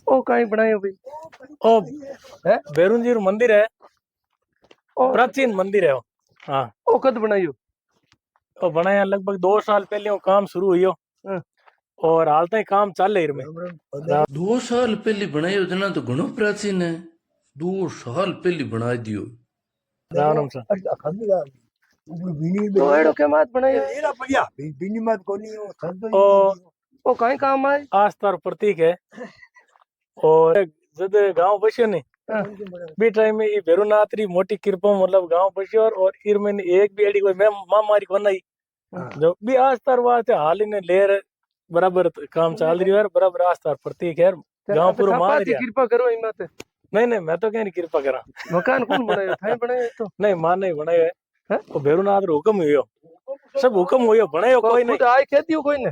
ओ कहीं बनायो भाई? ओ है बैरून जी मंदिर है, ओ प्राचीन मंदिर है वो। हाँ, ओ कद बनायो? तो बनाया लगभग 2 साल पहले वो काम शुरू हुई हाँ। और हाल तक काम चल रही में। 2 साल पहले बनाई योजना तो घणो प्राचीन है। 2 साल पहले बना दियो। राम राम सर। तो एड़ो के मात बनायो? ओ कहीं काम आए? आस्था प्रतीक है। और जब गांव बस्यो नहीं हाँ। बी टाइम में ये भैरवनाथ री मोटी कृपा मतलब गांव बस्यो और इर में एक भी एडी कोई मैं महामारी को नहीं जो भी आस्था वास्ते हाल ने लेर बराबर काम चल रही है, बराबर आस्था प्रतीक है। गांव पूरा मान पाती रिया। कृपा करो इन माते। नहीं नहीं, मैं तो कह नहीं कृपा करा। मकान कौन बनायो? थाई बनायो तो? नहीं, मान नहीं बनायो है। हैं? वो भैरवनाथ रो हुक्म हुयो, सब हुक्म हुयो, बनायो कोई नहीं। खुद आए खेती कोई ने?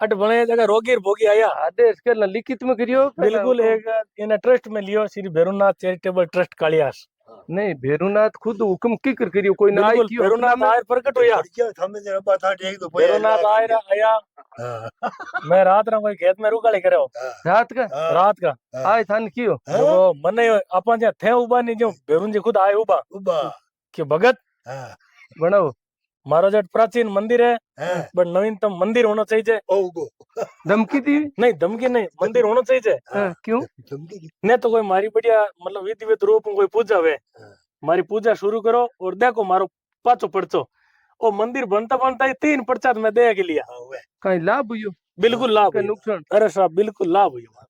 अट बने जगह रोगी भोगी आया। आदेश के लिखित में करियो? बिल्कुल एक इन ट्रस्ट में लियो, श्री भैरवनाथ चैरिटेबल ट्रस्ट कालियास। नहीं भेरुनाथ खुद हुक्म की कर करियो कोई ना आई बिल्कुल कियो भैरवनाथ आयर प्रकट होया। भैरवनाथ आयर आया। मैं रात रा कोई खेत में रुकाले करे रात का रात का आए थान कियो वो मने अपन जे थे उबा नहीं जो भैरून जी खुद आए उबा कि भगत बनाओ मारो जट प्राचीन मंदिर है बट नवीनतम मंदिर होना चाहिए। धमकी दी? नहीं धमकी नहीं, मंदिर होना चाहिए। क्यों? नहीं तो कोई मारी बढ़िया मतलब विधिवत रूप में कोई पूजा हुए, मारी पूजा शुरू करो और देखो मारो पाचो पड़चो वो मंदिर बनता बनता ही 3 प्रचार में दे के लिया। कहीं लाभ हुयो? बिल्कुल लाभ का हुयो। नुकसान? अरे साहब बिल्कुल लाभ हुयो।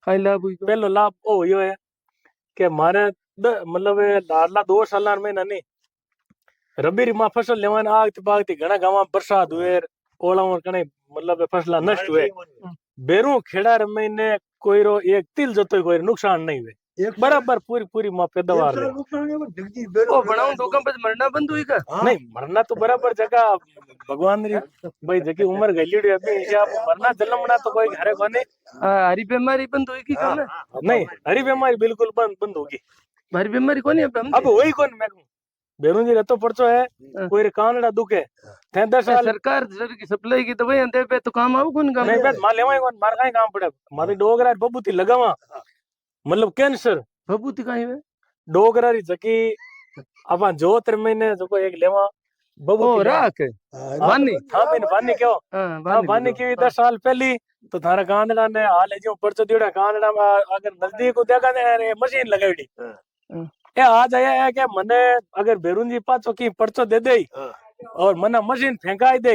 कहीं लाभ हुयो? पहलो लाभ ओ हुयो है कि मारे मतलब लाडला 2 साल में नहीं रबी री फसल लेवान आगती पागती घना गांव बरसात हुए ओला और कने मतलब फसला नष्ट हुए। बेरू खेड़ा महीने कोई रो एक तिल जतो कोई नुकसान नहीं हुए, बराबर पूरी पूरी मां पैदावार रहे। ओ बनाऊं डोकम बस मरना बंद हुई का? नहीं मरना तो बराबर जगह भगवान री भाई जकी उम्र गलीड़ी अभी हिसाब मरना जन्मना तो कोई घरे कोने। हरी बीमारी बंद हुई की कम? नहीं हरी बीमारी बिल्कुल बंद बंद होगी। हरी बीमारी कोनी अब वही कौन मैं बेरू जी रतो पड़चो है कोई कानड़ा दुखे थे 10 साल सरकार की सप्लाई की दवाई दे पे तो काम आऊ कौन काम? नहीं बेट मार लेवा कौन मार काई काम पड़े मारी डोगरा बबूती लगावा मतलब कैंसर बबूती काई वे? डोगरा री जकी अपन जोतर महीने जो एक लेवा बबूती राख वानी हां मैंने वानी क्यों हां वानी की 10 साल पहली तो थारा कांदड़ा ने हाल जो परचो दियोड़ा कांदड़ा में अगर नजदीक को देखा ने मशीन लगाईडी ए आज आया है कि मने अगर बेरून जी पाचो की परचो दे दे और मने मशीन फेंकाई दे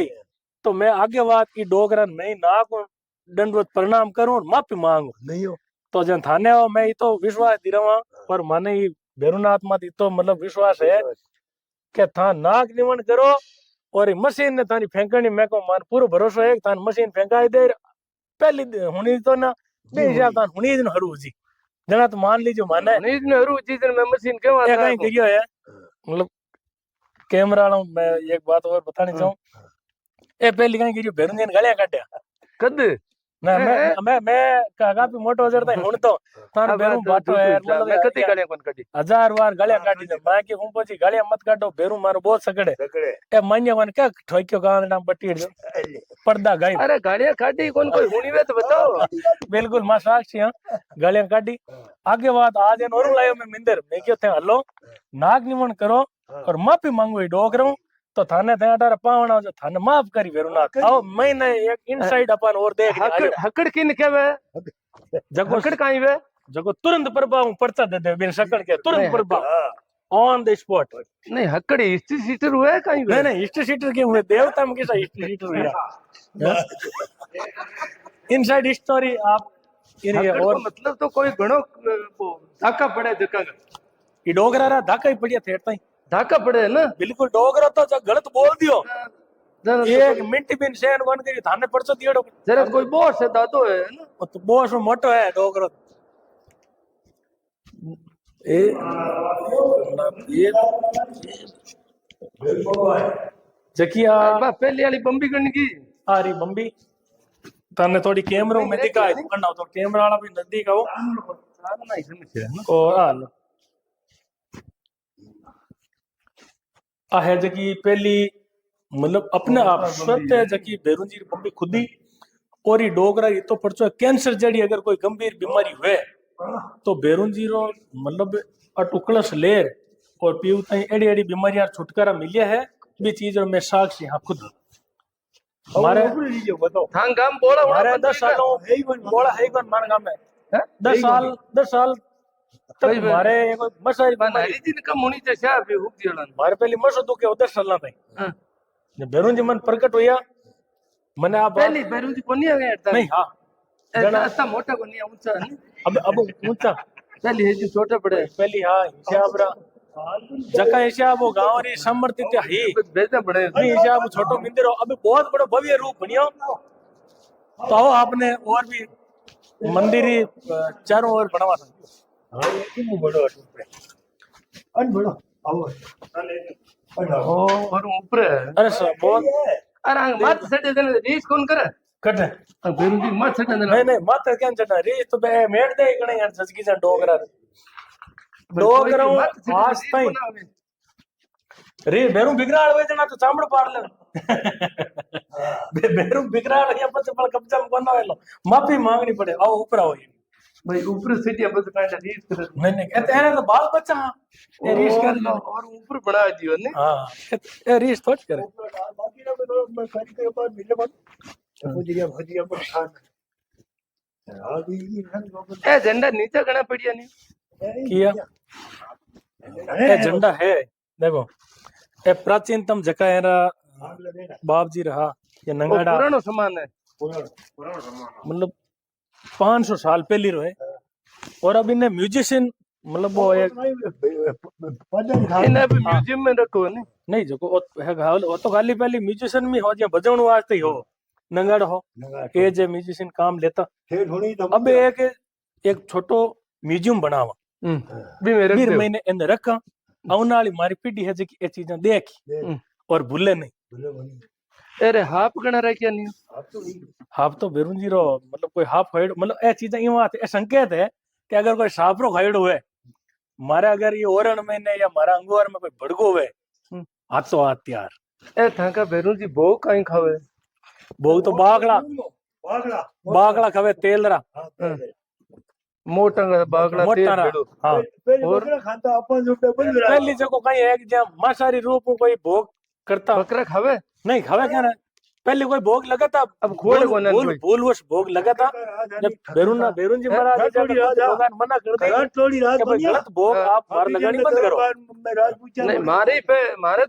तो मैं आगे बात की डोगरा नहीं ना को दंडवत प्रणाम करूं और माफी मांगू नहीं हो तो जन थाने हो मैं तो विश्वास दिलावा पर माने बेरुनाथ मत तो मतलब विश्वास है कि था नाक निमन करो और मशीन ने थानी फेंकनी मैं को मान पूरा भरोसा है थान मशीन फेंकाई दे पहली हुनी तो ना बे हिसाब थान हुनी दिन हरू जी जना तो मान लीजिए माने नहीं ने हरू जी दिन में मशीन क्यों आता है? कहीं है मतलब कैमरा वाला मैं एक बात और बतानी चाहूं ए पहली कहीं गिरी बेरुंजन गलिया काटिया कद ना मैं काफी मोटो हो जाता हुन तो थान बेरू बाटो है मतलब मैं कदी गले कोन कदी 1000 बार गलिया काटी दे मैं की हूं पची गलिया मत काटो बेरू मारो बहुत सगड़े ए मान्य वन क्या ठोक्यो गांडा बटीड़ जो पर्दा गई। अरे गाड़ियां काटी कौन कोई हुनी वे तो बताओ। बिल्कुल मां साक्षी हां गलिया काटी आगे बात आज इन और लायो मैं मिंदर मैं क्यों थे हलो नाग निमन करो और माफी मांगो डोगरो तो थाने थे अटार पावना जो थाने माफ करी बेरुनाथ आओ महीने एक इनसाइड अपन और देख हकड़ हकड़ किन के वे जगो हकड़ काई वे जगो तुरंत प्रभाव पर्चा दे दे बिन सकड़ के तुरंत प्रभाव ऑन द स्पॉट। नहीं हकड़ हिस्ट्री सीटर हुए काई वे? नहीं हिस्ट्री सीटर क्यों हुए देवता में कैसा हिस्ट्री सीटर हुआ इनसाइड स्टोरी आप और मतलब तो कोई घणो धाका पड़े जका ये डोगरा रा धाका ही पड़िया थे ताई धाका पड़े ना बिल्कुल डोगरा तो जब गलत बोल दियो एक मिनट बिन सेन वन करी थाने परचो दियो जरा कोई बॉस है दादो है ना तो बॉस मोटो है डोगरो ये जकिया पहले वाली बम्बी करने की आ रही बम्बी तने थोड़ी कैमरा में दिखाए करना तो कैमरा वाला भी नजदीक आओ और हाल आ है जकी पहली मतलब अपने आप सत्य है जकी बेरुंजी बम्बी खुदी और ये डोगरा ये तो परचो कैंसर जड़ी अगर कोई गंभीर बीमारी हुए तो बेरून जीरो मतलब अटुकलस लेर और पीऊ तई एड़ी एड़ी बीमारी छुटकारा मिलिया है भी चीज और मैं साक्षी हाँ खुद हमारे थांग गाम बोला हमारे 10 सालों बोला है कौन मान गांव में 10 साल तक हमारे मसारी बीमारी हरी दिन कम होनी चाहिए अभी हुक दिया हमारे पहले मसो तो के 10 साल तई जब बेरून जी मन प्रकट हुआ मैंने आप पहली बैरू जी कोनी आ गया नहीं हाँ ऐसा मोटा कोनी ऊंचा नहीं अब ऊंचा पहली है जो छोटा पड़े पहली हाँ हिसाब रा जका हिसाब वो गांव री समर्थित है बेचना पड़े नहीं हिसाब छोटो मंदिर हो अभी बहुत बड़ा भव्य रूप बनियो तो आओ आपने और भी मंदिर ही चारों ओर बनवा था हाँ ये बड़ो अन बड़ो आओ ओ और ऊपर अरे सर बहुत अरे मत सटे देने रीस कौन करे कटे बेरू जी मत सटे देने नहीं नहीं मत क्या चढ़ना रे तो बे मेड़ दे गणे यार सजगी से डोगरा डोगरा आज ताई रे बेरू बिगराड़ वे जना तो चामड़ पाड़ ले बेरू बिगराड़ या पछ पर कब्जा में कोना वेलो माफी मांगनी पड़े आओ ऊपर आओ भाई ऊपर सिटी अब तो कांडा रीस करे नहीं नहीं कहते हैं तो बाल बच्चा ये रीस कर लो और ऊपर बड़ा दियो ने हां ये रीस थोड़ी करे बाकी ना मैं खरी के बाद मिले बाद भजिया पर खान ए झंडा नीचे गणा पड़िया नहीं किया ये झंडा है देखो ये प्राचीनतम जगह है बाप जी रहा ये नंगाड़ा पुरानो सामान है मतलब 500 साल पहली रहे और अब इन्हें म्यूजिशियन मतलब वो एक इन्हें भी म्यूजियम में रखो ने नहीं जो वो तो खाली पहली म्यूजिशियन में हो या बजाउन वास्ते ही हो नंगाड़ हो के जे म्यूजिशियन काम लेता अब एक छोटो म्यूजियम बनावा भी मेरे फिर मैंने इन रखा आने वाली मारी पीढ़ी है जी ये चीजें देखी और भूले नहीं अरे हाफ गणा रखिया नहीं हाफ तो बेरून जी रो मतलब कोई हाफ खाइड मतलब ए चीजें ये बात है संकेत है कि अगर कोई साफ रो खाइड हुए मारे अगर ये ओरण में ने या मारा अंगूर में कोई भड़को हुए हाथ तो हाथ तैयार ए थाका बेरू जी भो काई खावे भोग तो बागड़ा खावे तेल रा मोटा बागड़ा मोटा रा हाँ और खाता अपन जो डबल पहली जगह कहीं है कि जहाँ मांसाहारी रूप में कोई भोग करता बकरा खावे नहीं खावे क्या ना पहले कोई भोग लगा था अब खोड़ कोने भूलवश भोग लगा था जब बेरून जी महाराज भगवान मना कर दे कि गलत भोग आप मार लगानी बंद करो नहीं मारे तो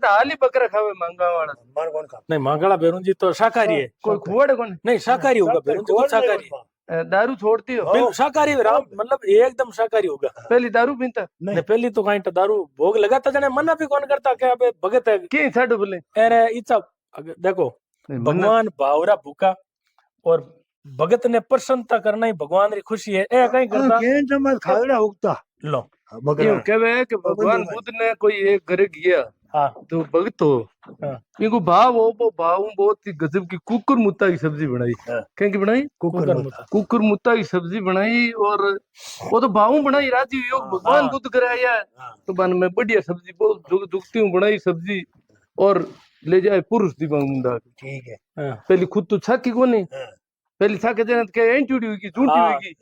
हाल ही बकरा खावे मांगा वाला मार कौन खा नहीं मांगला बेरून जी तो शाकाहारी है कोई खोड़ कोने नहीं शाकाहारी होगा बेरून जी शाकाहारी है दारू छोड़ती हो बिल्कुल शाकाहारी राम मतलब एकदम शाकाहारी होगा पहली दारू पीता नहीं पहली तो कहीं तो दारू भोग लगाता जने मना भी कौन करता क्या अबे भगत है की छाड़ बोले अरे इच्छा देखो भगवान भावरा भूखा और भगत ने प्रसन्नता करना ही भगवान री खुशी है ए कहीं करता केन समझ खावड़ा होता लो यूं कहवे कि भगवान बुद्ध ने कोई एक घर गया हाँ तो भगत हो इनको भाव हो वो भाव बहुत ही गजब की कुकुर मुत्ता की सब्जी बनाई क्या की बनाई कुकुर मुत्ता की सब्जी बनाई और वो तो भाव बनाई राजी योग भगवान बुद्ध कराया तो बन में बढ़िया सब्जी बहुत दुखती हूँ बनाई सब्जी और ले जाए पुरुष दिमाग मुंडा ठीक है पहले खुद तो छाकी को नहीं पहले छाके जन के एंटूडी हुई की झूठी हुई की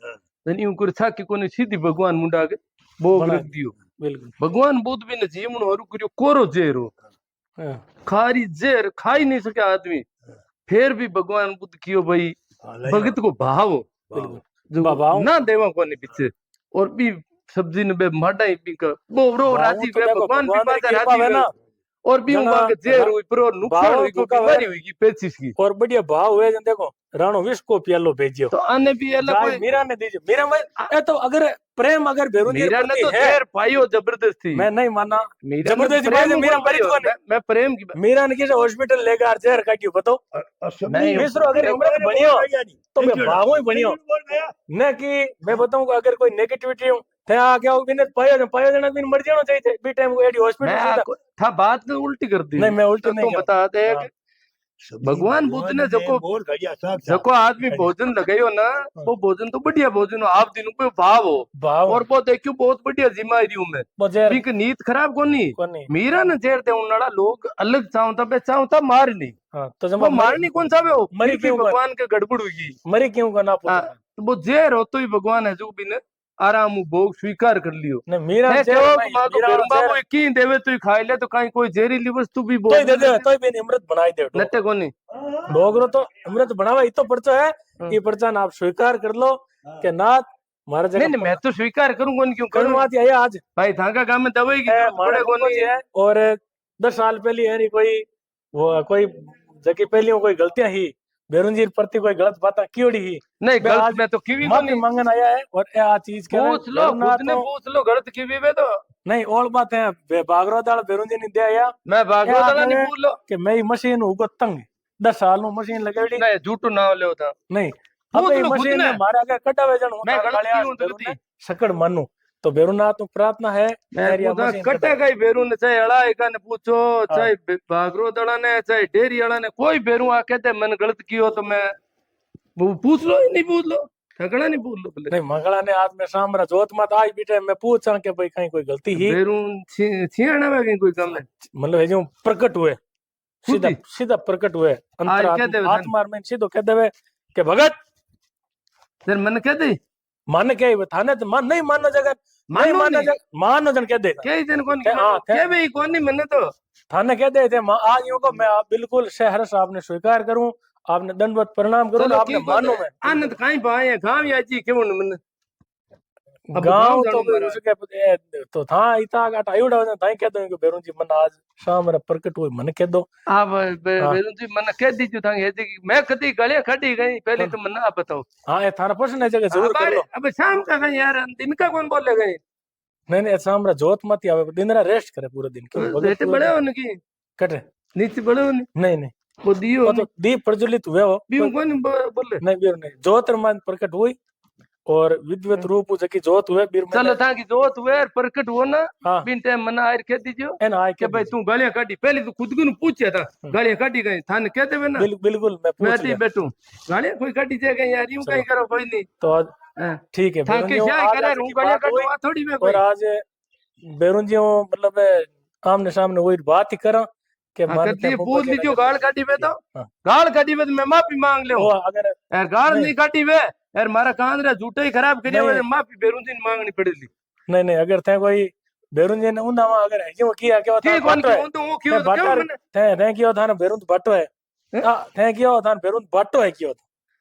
धनी ऊपर छाकी को नहीं सीधी भगवान मुंडा के भोग रख दियो बिल्कुल भगवान बुद्ध भी ने जीवन और करियो कोरो जेरो खारी जेर खा ही नहीं सके आदमी फिर भी भगवान बुद्ध कियो भाई भगत को भाव जो ना देवा को नहीं पीछे और भी सब्जी ने बे माडा ही पी का बोरो राजी बे भगवान भी बात राजी है और भी उनका के जेर हुई पर और नुकसान हुई को बीमारी हुई की पेचिस की और बढ़िया भाव हुए जन देखो राणो विष को पियालो भेजियो तो आने भी अलग कोई मीरा ने दीजिए मीरा में ए तो अगर प्रेम अगर बेरून जी मीरा ने तो जेर पाइयो जबरदस्ती मैं नहीं माना जबरदस्ती भाई मीरा मरी तो मैं प्रेम की मीरा ने किसे हॉस्पिटल लेकर जेर काटियो बताओ नहीं मिस्रो अगर हमरा बनियो तो मैं भावो ही बनियो न कि मैं बताऊं अगर कोई नेगेटिविटी हो थे आ गया बिन पायो जना बिन मर जानो चाहिए बी टाइम को एडी हॉस्पिटल था बात उल्टी कर दी नहीं मैं उल्टी नहीं बता दे भगवान बुद्ध ने जको बोल घड़िया साग जको आदमी भोजन लगायो ना वो भोजन तो बढ़िया भोजन हो आप दिन पे भाव हो भाव और वो देखियो बहुत बढ़िया जिम्मेदारी हूं मैं वो जेर बीक नीत खराब कोनी कोनी मीरा न जेर दे उन्नाड़ा लोग अलग चाहता बे चाहता मार नहीं हाँ तो जब वो मारनी कौन सा हो मरी फिर भी क्यों कर? भगवान के गड़बड़ हुई मरी क्यों करना हाँ, तो वो जेर हो तो ही भगवान है जो भी ने आराम भोग स्वीकार कर लियो नहीं मीरा है जेर क्यों भाई, मां को मीरा बेरुंबा जेर वो की देवे तो ही खाई ले तो कहीं कोई जहरीली वस्तु भी तो ही दे बोल दे तो ही बेन अमृत बनाई दे नटे कोनी डोगरो तो अमृत बनावा ये तो पर्चा है ये पर्चा ना आप स्वीकार कर लो कि नाथ मारा नहीं जगह नहीं मैं तो स्वीकार करूंगा नहीं क्यों कर्ण करूं मात आया आज भाई थाका गांव में दवाई की है जरूरत मारा पड़े को कोनी है और 10 साल पहले है नहीं कोई वो कोई जकी पहली कोई गलतियां ही बेरुंजीर प्रति कोई गलत बात क्यों ही नहीं मैं आज गलत मैं तो कीवी को माफी नहीं मांगन आया है और ये आ चीज के पूछ लो खुद ने पूछ लो गलत कीवी में तो नहीं और बात है बागरो दाल बेरुंजी ने दिया या मैं भागो ये वाला आगे नहीं पूछ लो कि मैं मशीन उगो तंग 10 साल नु मशीन लगाई नहीं झूठो ना ले होता नहीं पूछ अब ये लो खुद मशीन ने। में मारा के कटावे जन मैं होता गलत गालियां क्यों हूं तो बेरुन ने सकड़ मानू तो बेरुनाथ तो प्रार्थना है मैं मेरी पूछा मशीन कटे गई बेरू ने चाहे अड़ा एक ने पूछो हाँ। चाहे भागरो दड़ा ने चाहे डेरी अड़ा ने कोई बेरू आ कहते मैंने गलत कियो तो मैं वो पूछ लो ही नहीं पूछ लो ठगड़ा नहीं पूछ लो भले नहीं मंगला ने आज में सामरा जोत मत आज बीटे मैं पूछा के भाई कहीं कोई गलती ही बेरू छियाना में कहीं कोई काम है मतलब जो प्रकट हुए सीधा खुद ही। सीधा प्रकट हुए अंतर कह देवे धन। आत्मा में सीधो कह देवे के भगत फिर मन कहते मान के आई थाने तो मान नहीं मानो जगत नहीं मानो मानो नहीं। जगत मानो जन कह दे क्या दिन कौन क्या- हाँ, क्या- क्या भाई कौन नहीं मैंने तो थाने कह दे थे आज यूं को मैं आप बिल्कुल सहर्ष आपने स्वीकार करूं आपने दंडवत प्रणाम करूं चलो आपने की मानो मैं आनंद कहीं पाए हैं गांव या जी क्यों मैंने अब गांव गाँव तो जानो कोई महाराज। उसके तो था इता गाट आयुड़ा ने ताई कह दो कि बेरुन जी मन आज शाम रे प्रकट हुई मन कह दो आप हाँ। बेरू जी मन कह दीजिए था ये जी मैं कदी गले खड़ी गई पहले तो मन आप बताओ हाँ ये थारा प्रश्न है जगह जरूर कर लो अब शाम का गई यार दिन का कौन बोले गए नहीं नहीं शाम रे जोत मत आवे दिन रा रेस्ट करे पूरे दिन क्यों भगत बेटे पूरे बड़े दिन हो उनकी कटे नीचे बड़े हो नहीं नहीं वो दियो वो तो दीप प्रज्वलित हुए हो बीऊ कौन बोले नहीं बीर नहीं जोत मान प्रकट हुई और विद्वत रूप जकी जोत हुए बीर चलो था कि जोत हुए प्रकट हो ना हाँ बिन टाइम मना आयर कह दीजियो एन आए कि के भाई तू गालियां काटी पहले तो खुद को पूछया था गालियां काटी गई थाने कह देवे ना बिल्कुल मैं मैं पूछ ती लिया बैठू गालियां कोई काटी जाएगा यार यूं कहीं करो कोई नहीं तो आज हाँ। ठीक है था बेरुन के जी क्या आज करे आज रू की गालियां बात हुई काटवा थोड़ी में कोई और आज बेरुन जी मतलब आमने सामने वही बात ही करा कि हाँ, मान कर दिए पूछ लीजियो गाल काटी वे तो हाँ। गाल काटी वे तो मैं माफी मांग ले वो अगर यार गाल नहीं। नहीं काटी वे यार मारा कान रे झूठे ही खराब करियो नहीं। वे माफी बेरू दिन मांगनी पड़ेगी नहीं अगर थे कोई बेरुन जी ने उन्ना अगर है क्यों किया क्या था ठीक कौन बाटो है क्यों तो वो क्यों तो क्यों बाटर मैंने थे क्यों था ना बेरुन बाटो है हां थे क्यों था बेरुन बाटो है क्यों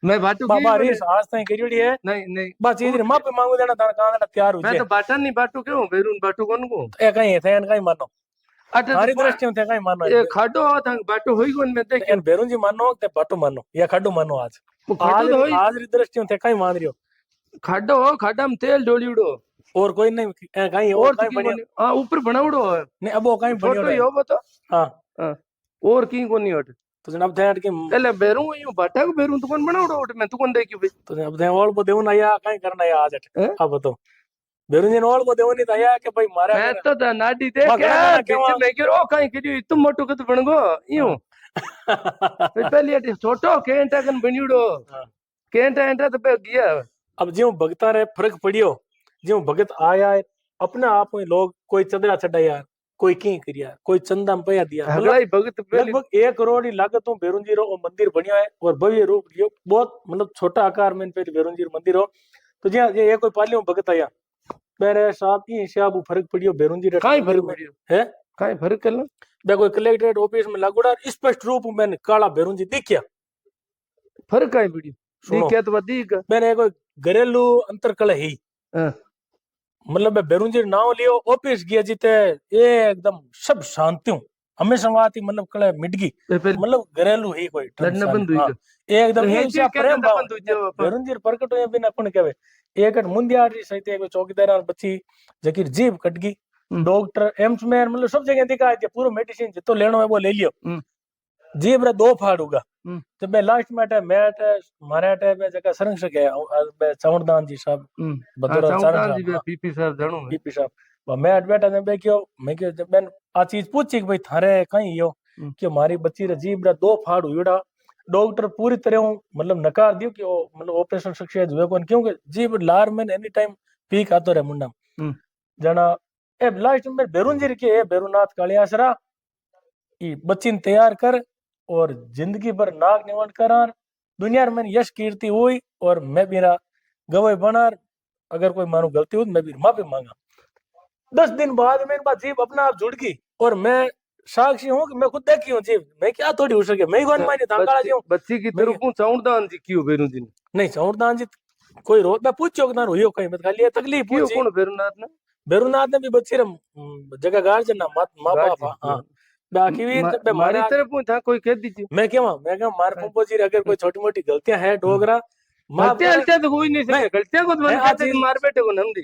मैं बाटू की बाबा रीस आज तक करियोड़ी है नहीं नहीं बस चीज रे माफी मांगू देना था कान तैयार हो मैं जाए तो बाटा नहीं बाटू क्यों बेरून बाटू कौन को ए कहीं है थे कहीं मानो अच्छा हमारी दृष्टि में थे कहीं मानो ये खाडो आवा था बाटू होई कौन मैं देख एन बेरुन जी मानो ते बाटो मानो या खाडू मानो आज वो खाडो तो होई आज री दृष्टि में थे कहीं मान रियो खाडो हो खाडा में तेल डोलीड़ो और कोई नहीं कहीं और और तो कहीं की बढ़िया कोनी हां ऊपर बनाउड़ो है नहीं अब वो कहीं फोटो बढ़िया यो बता हां हां और की कोनी हट तो जनाब थे कि एले बेरू यूं बाटा को बेरू तो कौन बनाउड़ो हट मैं तू कौन देखियो भाई तो जनाब थे और को देवन आया कहीं करना है आज हैं? अब बताओ बेरुन जी और को देवन नहीं आया कि भाई मारा मैं तो नाडी दे मैं क्या गड़ा बीच केवा? में क्यों ओ कहीं करियो इतु मोटो कत बनगो यूं पहले अटे छोटो केंटा कन बनिउड़ो हाँ। केंटा एंटा तो पे गया अब ज्यों भगता रे फर्क पड़ियो ज्यों भगत आया है अपने आप में लोग कोई चंद्रा चढ़ा यार कोई की करिया कोई चंदा में पया दिया मतलब हगड़ाई भगत पहले लगभग 1 करोड़ की लागत में बेरुन जी रो वो मंदिर बनिया है और भव्य रूप लियो बहुत मतलब छोटा आकार में पे बेरुन जी रो मंदिर हो तो जी ये कोई पालियो भगत आया मेरे साहब की हिसाब फर्क पड़ियो बेरुन जी रे काई मंदिर फर्क में पड़ियो है काई फर्क कर बे कोई कलेक्ट्रेट ऑफिस में लागूड़ा स्पष्ट रूप में मैंने काला बेरुन जी दिखिया फर्क काई पड़ियो सुनो। दी क्या तो वधिक मैंने कोई घरेलू अंतर कल ही हां मतलब मैं बेरुन जी नाम लियो ऑफिस गया जीते एकदम सब शांति हूँ हमेशा बात ही मतलब कल मिटगी मतलब घरेलू ही कोई लड़ना बंद हुई हाँ, एकदम तो ईर्ष्या क्या प्रेम भाव बंद हुई जो अपन बेरुन जी प्रकट हुए बिना अपन कहवे एक मुंदिया री सहित एक चौकीदार बच्ची जकी जीभ कटगी डॉक्टर एम्स में मतलब सब जगह दिखा है पूरा मेडिसिन जितो लेनो है वो ले लियो जीभ रे 2 फाड़ होगा जब मैं लास्ट में अटे मैट मारे अटे में जगह संरक्षक है बे चौड़दान जी साहब बदौरा चौड़दान जी पीपी साहब जानो पीपी साहब मैं बैठा ने मैं क्यों जब मैं आ चीज पूछी कि भाई थारे कहीं यो कि हमारी बच्ची रे जीभ रा 2 फाड़ हुईड़ा। डॉक्टर पूरी तरह मतलब नकार दियो कि मतलब ऑपरेशन सक्सेस हुए कोन, क्योंकि जीभ लार में एनी टाइम पीक आतो रहे मुंडा जना। ए लास्ट में बेरुंजीर के ए बेरुनाथ कालियासरा ई बच्ची तैयार कर और जिंदगी भर नाग निवण करार, दुनिया में यश कीर्ति हुई और मैं मेरा गवाह बनार। अगर कोई मानो गलती हुई मैं भी माफी मांगा। 10 दिन बाद मेरे पास जीभ अपना आप जुड़ गई और मैं साक्षी हूँ कि मैं खुद देखी हूँ जीभ। मैं क्या थोड़ी हो सके, मैं ही कौन मानी धांकाला जी हूँ। बच्ची की तरफ चाउंडदान जी क्यों बेरुंजी नहीं चाउंडदान जी कोई रोज मैं पूछो कि ना रोइयो कहीं मत खाली तकलीफ क्यों पूछी। कौन बेरुनाथ ने भी बच्ची रे जगह गार्जियन ना मां बाप। हां बाकी भी हमारी तरफ था कोई कह दीजिए। मैं क्या मार पंपो जी अगर कोई छोटी मोटी गलतियां है डोगरा गलतियां तो कोई नहीं सके, गलतियां को तो कहते मार बेटे को नंदी।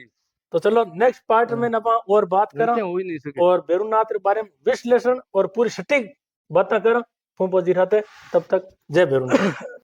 तो चलो नेक्स्ट पार्ट में नपा और बात करा हो ही नहीं सके और बेरुनाथ के बारे में विश्लेषण और पूरी सटीक बातें करा पंपो जी रहते। तब तक जय बेरुनाथ।